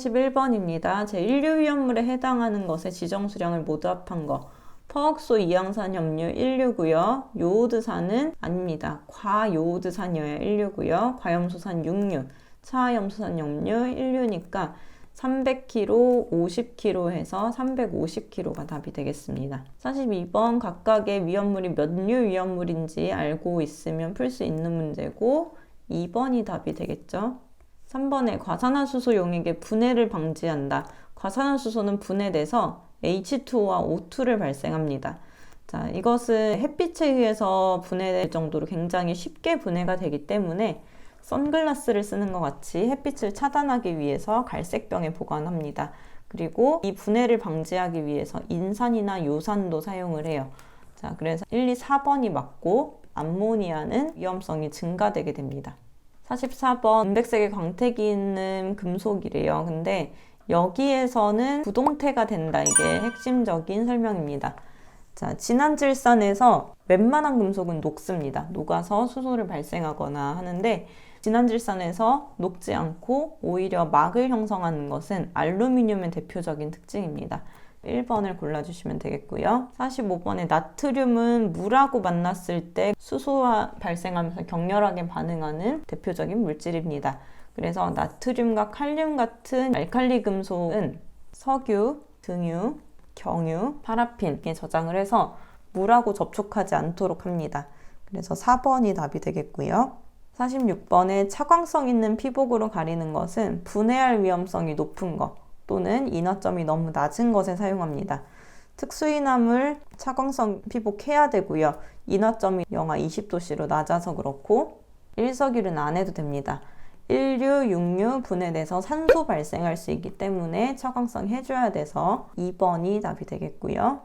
41번입니다. 제1류위험물에 해당하는 것에 지정수량을 모두 합한 거. 퍼옥소 이항산 염류 1류고요. 요오드산은 아닙니다. 과요오드산이어야 1류고요. 과염소산 6류, 차염소산 염류 1류니까 300kg, 50kg 해서 350kg가 답이 되겠습니다. 42번 각각의 위험물이 몇 류 위험물인지 알고 있으면 풀 수 있는 문제고 2번이 답이 되겠죠. 3번에 과산화수소 용액의 분해를 방지한다. 과산화수소는 분해돼서 H2O와 O2를 발생합니다. 자, 이것은 햇빛에 의해서 분해될 정도로 굉장히 쉽게 분해가 되기 때문에 선글라스를 쓰는 것 같이 햇빛을 차단하기 위해서 갈색병에 보관합니다. 그리고 이 분해를 방지하기 위해서 인산이나 요산도 사용을 해요. 자, 그래서 1, 2, 4번이 맞고 암모니아는 위험성이 증가되게 됩니다. 44번 은백색의 광택이 있는 금속이래요. 근데 여기에서는 부동태가 된다. 이게 핵심적인 설명입니다. 자, 진한질산에서 웬만한 금속은 녹습니다. 녹아서 수소를 발생하거나 하는데 진한질산에서 녹지 않고 오히려 막을 형성하는 것은 알루미늄의 대표적인 특징입니다. 1번을 골라주시면 되겠고요. 45번에 나트륨은 물하고 만났을 때 수소와 발생하면서 격렬하게 반응하는 대표적인 물질입니다. 그래서 나트륨과 칼륨 같은 알칼리 금속은 석유, 등유, 경유, 파라핀에 저장을 해서 물하고 접촉하지 않도록 합니다. 그래서 4번이 답이 되겠고요. 46번에 차광성 있는 피복으로 가리는 것은 분해할 위험성이 높은 것 또는 인화점이 너무 낮은 것에 사용합니다. 특수인화물 차광성 피복해야 되고요. 인화점이 영하 20도씨로 낮아서 그렇고 일석이류는 안 해도 됩니다. 1류, 6류 분해돼서 산소 발생할 수 있기 때문에 차광성 해줘야 돼서 2번이 답이 되겠고요.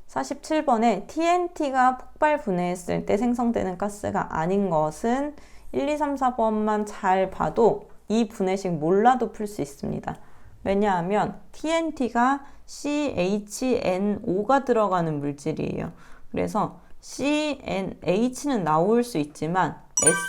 47번에 TNT가 폭발 분해했을 때 생성되는 가스가 아닌 것은 1, 2, 3, 4번만 잘 봐도 이 분해식 몰라도 풀 수 있습니다. 왜냐하면 TNT가 CHNO가 들어가는 물질이에요. 그래서 CNH는 나올 수 있지만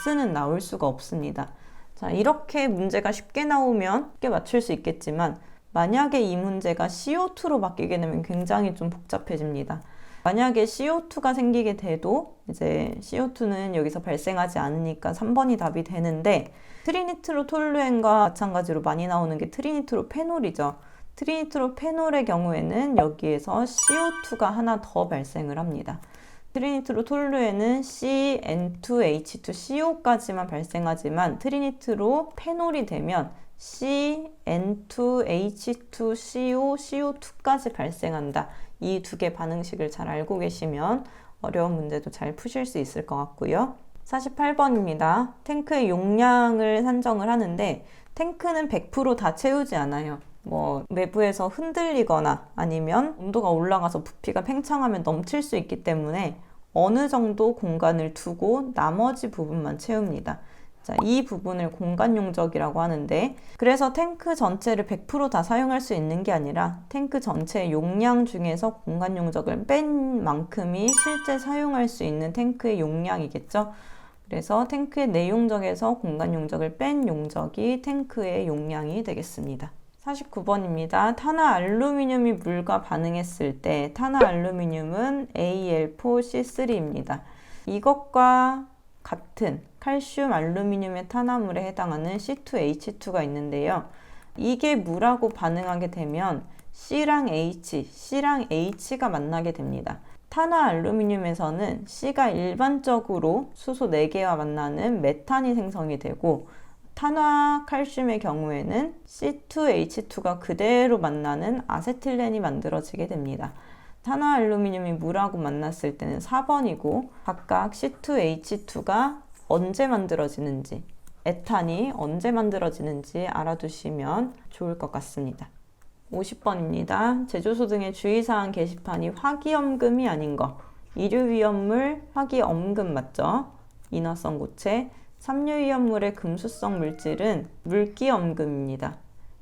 S는 나올 수가 없습니다. 자, 이렇게 문제가 쉽게 나오면 쉽게 맞출 수 있겠지만 만약에 이 문제가 CO2로 바뀌게 되면 굉장히 좀 복잡해집니다. 만약에 CO2가 생기게 돼도 이제 CO2는 여기서 발생하지 않으니까 3번이 답이 되는데 트리니트로톨루엔과 마찬가지로 많이 나오는 게 트리니트로페놀이죠. 트리니트로페놀의 경우에는 여기에서 CO2가 하나 더 발생을 합니다. 트리니트로톨루엔은 CN2H2CO까지만 발생하지만 트리니트로페놀이 되면 CN2H2CO, CO2까지 발생한다. 이 두 개 반응식을 잘 알고 계시면 어려운 문제도 잘 푸실 수 있을 것 같고요. 48번입니다. 탱크의 용량을 산정을 하는데 탱크는 100% 다 채우지 않아요. 외부에서 흔들리거나 아니면 온도가 올라가서 부피가 팽창하면 넘칠 수 있기 때문에 어느 정도 공간을 두고 나머지 부분만 채웁니다. 자, 이 부분을 공간 용적이라고 하는데 그래서 탱크 전체를 100% 다 사용할 수 있는 게 아니라 탱크 전체의 용량 중에서 공간 용적을 뺀 만큼이 실제 사용할 수 있는 탱크의 용량이겠죠. 그래서 탱크의 내용적에서 공간 용적을 뺀 용적이 탱크의 용량이 되겠습니다. 49번입니다. 탄화알루미늄이 물과 반응했을 때 탄화알루미늄은 Al4C3입니다. 이것과 같은 칼슘 알루미늄의 탄화물에 해당하는 C2H2가 있는데요. 이게 물하고 반응하게 되면 C랑 H가 만나게 됩니다. 탄화알루미늄에서는 C가 일반적으로 수소 4개와 만나는 메탄이 생성이 되고 탄화칼슘의 경우에는 C2H2가 그대로 만나는 아세틸렌이 만들어지게 됩니다. 탄화알루미늄이 물하고 만났을 때는 4번이고 각각 C2H2가 언제 만들어지는지, 에탄이 언제 만들어지는지 알아두시면 좋을 것 같습니다. 50번입니다. 제조소 등의 주의사항 게시판이 화기염금이 아닌 거. 이류위험물 화기엄금 맞죠? 인화성 고체. 3류위험물의 금수성 물질은 물기엄금입니다.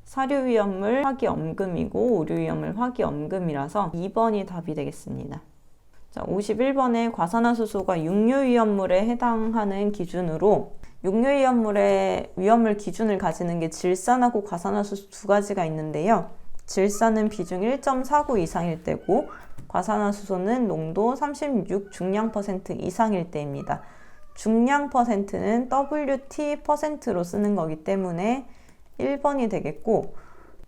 4류위험물 화기엄금이고 5류위험물 화기엄금이라서 2번이 답이 되겠습니다. 자, 51번에 과산화수소가 6류위험물에 해당하는 기준으로 육류위험물의 위험물 기준을 가지는 게 질산하고 과산화수소 두 가지가 있는데요. 질산은 비중 1.49 이상일 때고 과산화수소는 농도 36 중량 퍼센트 이상일 때입니다. 중량 퍼센트는 WT%로 쓰는 거기 때문에 1번이 되겠고,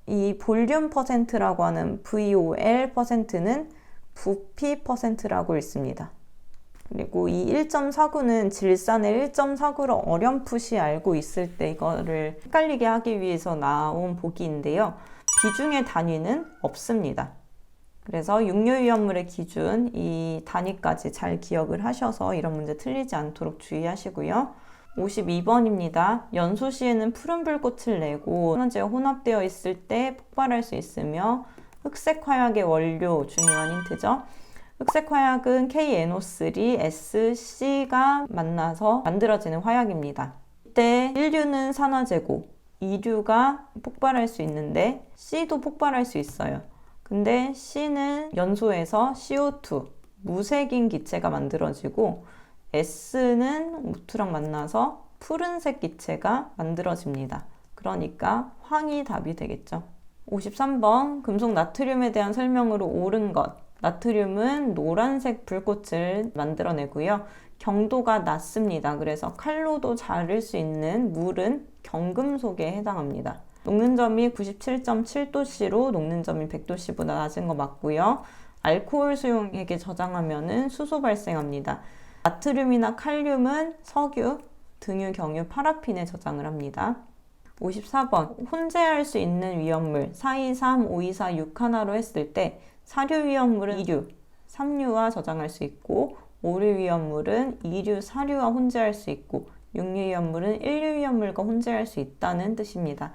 이 볼륨 퍼센트라고 하는 VOL%는 부피 퍼센트라고 읽습니다. 그리고 이 1.49는 질산을 1.49로 어렴풋이 알고 있을 때 이거를 헷갈리게 하기 위해서 나온 보기인데요. 비중의 단위는 없습니다. 그래서 육류위험물의 기준, 이 단위까지 잘 기억을 하셔서 이런 문제 틀리지 않도록 주의하시고요. 52번입니다. 연소 시에는 푸른 불꽃을 내고 산화제가 혼합되어 있을 때 폭발할 수 있으며, 흑색 화약의 원료, 중요한 힌트죠. 흑색 화약은 KNO3, SC가 만나서 만들어지는 화약입니다. 이때 1류는 산화제고 2류가 폭발할 수 있는데 C도 폭발할 수 있어요. 근데 C는 연소에서 CO2, 무색인 기체가 만들어지고, S는 O2랑 만나서 푸른색 기체가 만들어집니다. 그러니까 황이 답이 되겠죠. 53번, 금속 나트륨에 대한 설명으로 옳은 것. 나트륨은 노란색 불꽃을 만들어내고요. 경도가 낮습니다. 그래서 칼로도 자를 수 있는 물은 경금속에 해당합니다. 녹는점이 97.7도씨로 녹는점이 100도씨보다 낮은 거 맞고요. 알코올 수용액에 저장하면 수소 발생합니다. 나트륨이나 칼륨은 석유, 등유, 경유, 파라핀에 저장을 합니다. 54번, 혼재할 수 있는 위험물 423, 524, 61로 했을 때 4류 위험물은 2류, 3류와 저장할 수 있고, 5류 위험물은 2류, 4류와 혼재할 수 있고, 6류 위험물은 1류 위험물과 혼재할 수 있다는 뜻입니다.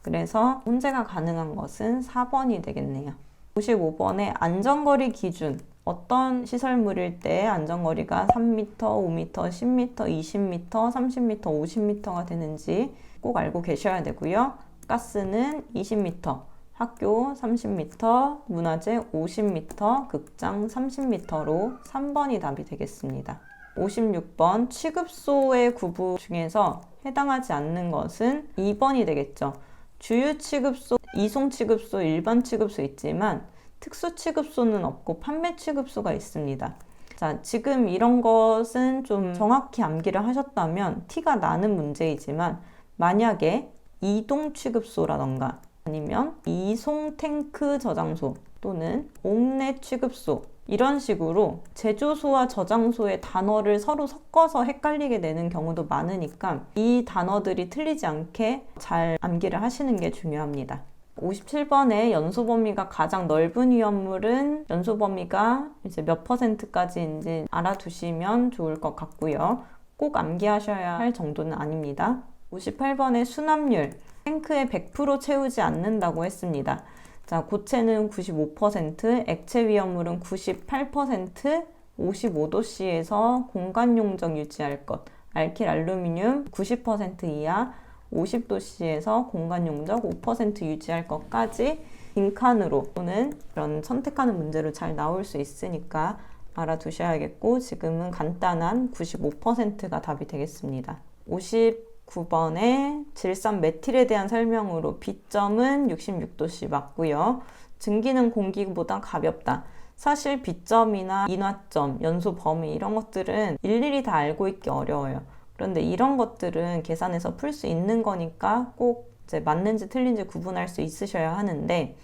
그래서 혼재가 가능한 것은 4번이 되겠네요. 55번의 안전거리 기준. 어떤 시설물일 때 안전거리가 3m, 5m, 10m, 20m, 30m, 50m가 되는지 꼭 알고 계셔야 되고요. 가스는 20m, 학교 30m, 문화재 50m, 극장 30m로 3번이 답이 되겠습니다. 56번 취급소의 구분 중에서 해당하지 않는 것은 2번이 되겠죠. 주유 취급소, 이송 취급소, 일반 취급소 있지만 특수 취급소는 없고 판매 취급소가 있습니다. 자, 지금 이런 것은 좀 정확히 암기를 하셨다면 티가 나는 문제이지만, 만약에 이동 취급소라던가 아니면 이송 탱크 저장소 또는 옥내 취급소, 이런 식으로 제조소와 저장소의 단어를 서로 섞어서 헷갈리게 되는 경우도 많으니까 이 단어들이 틀리지 않게 잘 암기를 하시는 게 중요합니다. 57번에 연소 범위가 가장 넓은 위험물은 연소 범위가 이제 몇 %까지인지 알아두시면 좋을 것 같고요. 꼭 암기하셔야 할 정도는 아닙니다. 58번의 수납률, 탱크에 100% 채우지 않는다고 했습니다. 자, 고체는 95%, 액체 위험물은 98%, 55도씨에서 공간 용적 유지할 것, 알킬 알루미늄 90% 이하, 50도씨에서 공간 용적 5% 유지할 것까지 빈칸으로 또는 그런 선택하는 문제로 잘 나올 수 있으니까 알아두셔야겠고, 지금은 간단한 95%가 답이 되겠습니다. 59번에 질산 메틸에 대한 설명으로 B점은 66도씨 맞고요. 증기는 공기보다 가볍다. 사실 B점이나 인화점, 연소 범위 이런 것들은 일일이 다 알고 있기 어려워요. 그런데 이런 것들은 계산해서 풀 수 있는 거니까 꼭 이제 맞는지 틀린지 구분할 수 있으셔야 하는데,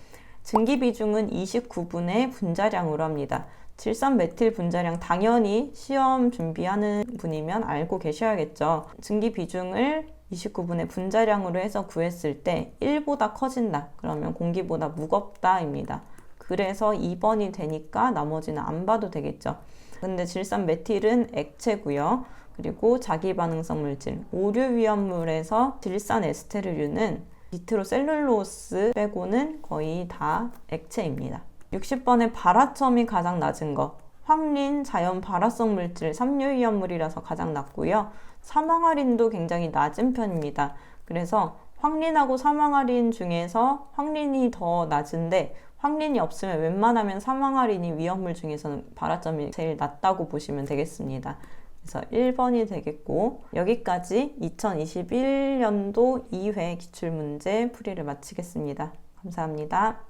증기 비중은 29분의 분자량으로 합니다. 질산 메틸 분자량 당연히 시험 준비하는 분이면 알고 계셔야겠죠. 증기 비중을 29분의 분자량으로 해서 구했을 때 1보다 커진다. 그러면 공기보다 무겁다입니다. 그래서 2번이 되니까 나머지는 안 봐도 되겠죠. 근데 질산 메틸은 액체고요. 그리고 자기반응성 물질, 오류 위험물에서 질산 에스테르류는 니트로셀룰로스 빼고는 거의 다 액체입니다. 60번에 발화점이 가장 낮은 거, 황린, 자연 발화성 물질, 삼류 위험물이라서 가장 낮고요. 사망할인도 굉장히 낮은 편입니다. 그래서 황린하고 사망할인 중에서 황린이 더 낮은데, 황린이 없으면 웬만하면 사망할인이 위험물 중에서는 발화점이 제일 낮다고 보시면 되겠습니다. 그래서 1번이 되겠고, 여기까지 2021년도 2회 기출문제 풀이를 마치겠습니다. 감사합니다.